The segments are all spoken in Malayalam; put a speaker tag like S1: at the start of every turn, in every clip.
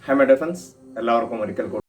S1: Hi my dear friends, എല്ലാവർക്കും ഒരിക്കൽ കൂടി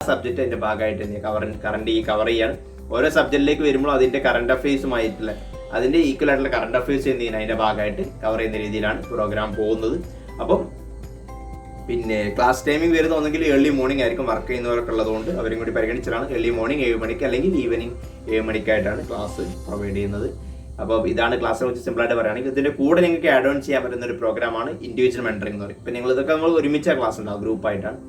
S1: സബ്ജക്റ്റിന്റെ ഭാഗമായിട്ട് കറണ്ട് കവർ ചെയ്യാണ്. ഓരോ സബ്ജക്റ്റിലേക്ക് വരുമ്പോൾ അതിന്റെ കറണ്ട് അഫയേഴ്സുമായിട്ടുള്ള അതിന്റെ ഈക്വൽ ആയിട്ടുള്ള കറണ്ട് അഫയേഴ്സ് എന്ത് ചെയ്യുന്നത് അതിന്റെ ഭാഗമായിട്ട് കവർ ചെയ്യുന്ന രീതിയിലാണ് പ്രോഗ്രാം പോകുന്നത്. അപ്പം പിന്നെ ക്ലാസ് ടൈമിംഗ് വരുന്ന ഒന്നെങ്കിൽ ഏർലി മോർണിംഗ് ആയിരിക്കും, വർക്ക് ചെയ്യുന്നവരൊക്കെ ഉള്ളതുകൊണ്ട് അവരും കൂടി പരിഗണിച്ചാണ് ഏർലി മോർണിംഗ് 7 മണിക്ക് അല്ലെങ്കിൽ ഈവനിങ് 7 മണിക്കായിട്ടാണ് ക്ലാസ് പ്രൊവൈഡ് ചെയ്യുന്നത്. അപ്പോൾ ഇതാണ് ക്ലാസ്സിനെ കുറിച്ച് സിമ്പിളായിട്ട് പറയുകയാണെങ്കിൽ. ഇതിന്റെ കൂടെ നിങ്ങൾക്ക് ആഡ് ഓൺ ചെയ്യാൻ പറ്റുന്ന ഒരു പ്രോഗ്രാമാണ് ഇൻഡിവിജ്വൽ മെന്ററിംഗ് എന്ന് പറയും. ഇപ്പം നിങ്ങൾ ഇതൊക്കെ നമ്മൾ ഒരുമിച്ച ക്ലാസ് ഉണ്ടാവും, ഗ്രൂപ്പായിട്ടാണ്.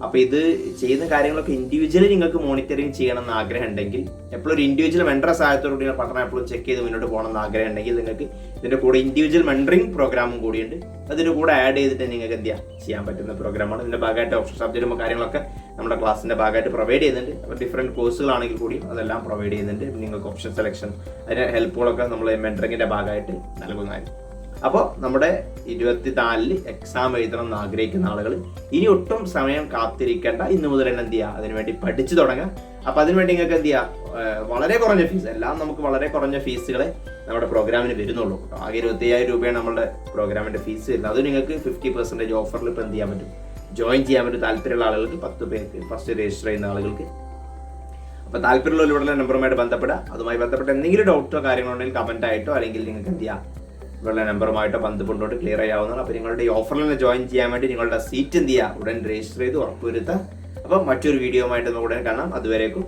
S1: അപ്പോൾ ഇത് ചെയ്യുന്ന കാര്യങ്ങളൊക്കെ ഇൻഡിവിജ്വലി നിങ്ങൾക്ക് മോണിറ്ററിങ് ചെയ്യണം എന്ന് ആഗ്രഹം ഉണ്ടെങ്കിൽ, എപ്പോഴും ഒരു ഇൻഡിവിജ്വൽ മെന്ററെ സഹായത്തോടുകൂടി പഠനം എപ്പോഴും ചെക്ക് ചെയ്ത് മുന്നോട്ട് പോകണം എന്ന് ആഗ്രഹം ഉണ്ടെങ്കിൽ നിങ്ങൾക്ക് ഇതിന്റെ കൂടെ ഇൻഡിവിജ്വൽ മെന്ററിംഗ് പ്രോഗ്രാമും കൂടിയുണ്ട്. അതിന്റെ കൂടെ ആഡ് ചെയ്തിട്ട് നിങ്ങൾക്ക് എന്ത് ചെയ്യാൻ പറ്റുന്ന പ്രോഗ്രാമാണ്. ഇതിന്റെ ഭാഗമായിട്ട് ഓപ്ഷൻ സബ്ജക്റ്റും കാര്യങ്ങളൊക്കെ നമ്മുടെ ക്ലാസ്സിന്റെ ഭാഗമായിട്ട് പ്രൊവൈഡ് ചെയ്യുന്നുണ്ട്. അപ്പോൾ ഡിഫറെന്റ് കോഴ്സുകളാണെങ്കിൽ കൂടിയും അതെല്ലാം പ്രൊവൈഡ് ചെയ്യുന്നുണ്ട്. നിങ്ങൾക്ക് ഓപ്ഷൻ സെലക്ഷൻ അതിന്റെ ഹെൽപ്പുകളൊക്കെ നമ്മൾ മെന്ററിങ്ങിന്റെ ഭാഗമായിട്ട് നൽകുന്നതായിരിക്കും. അപ്പോൾ നമ്മുടെ 24 എക്സാം എഴുതണം എന്ന് ആഗ്രഹിക്കുന്ന ആളുകൾ ഇനി ഒട്ടും സമയം കാത്തിരിക്കേണ്ട, ഇന്ന് മുതൽ തന്നെ എന്ത് ചെയ്യുക, അതിനുവേണ്ടി പഠിച്ചു തുടങ്ങാം. അപ്പോൾ അതിനുവേണ്ടി നിങ്ങൾക്ക് എന്ത് ചെയ്യുക, വളരെ കുറഞ്ഞ ഫീസ്, എല്ലാം നമുക്ക് വളരെ കുറഞ്ഞ ഫീസുകളെ നമ്മുടെ പ്രോഗ്രാമിന് വരുന്നുള്ളൂ. ആകെ 25,000 രൂപയാണ് നമ്മുടെ പ്രോഗ്രാമിന്റെ ഫീസ് വരുന്നത്. അത് നിങ്ങൾക്ക് 50% ഓഫറിൽ ഇപ്പോൾ എന്ത് ചെയ്യാൻ പറ്റും, ജോയിൻ ചെയ്യാൻ പറ്റും. താല്പര്യമുള്ള ആളുകൾക്ക് 10 പേർക്ക് ഫസ്റ്റ് രജിസ്റ്റർ ചെയ്യുന്ന ആളുകൾക്ക്. അപ്പോൾ താല്പര്യമുള്ള നമ്പറുമായിട്ട് ബന്ധപ്പെടുക. അതുമായി ബന്ധപ്പെട്ട എന്തെങ്കിലും ഡൗട്ടോ കാര്യങ്ങളോ ഉണ്ടെങ്കിൽ കമന്റ് ആയിട്ടോ അല്ലെങ്കിൽ നിങ്ങൾക്ക് എന്ത് ചെയ്യാം, ഇവരുടെ നമ്പറുമായിട്ടോ ബന്ധപ്പെട്ടുകൊണ്ട് ക്ലിയർ ചെയ്യാവുന്നതാണ്. അപ്പോൾ നിങ്ങളുടെ ഈ ഓഫറിൽ നിന്ന് ജോയിൻ ചെയ്യാൻ വേണ്ടി നിങ്ങളുടെ സീറ്റ് എന്ത് ചെയ്യുക, ഉടൻ രജിസ്റ്റർ ചെയ്ത് ഉറപ്പുവരുത്തുക. അപ്പം മറ്റൊരു വീഡിയോ ആയിട്ട് നമുക്ക് ഉടൻ കാണാം. അതുവരേക്കും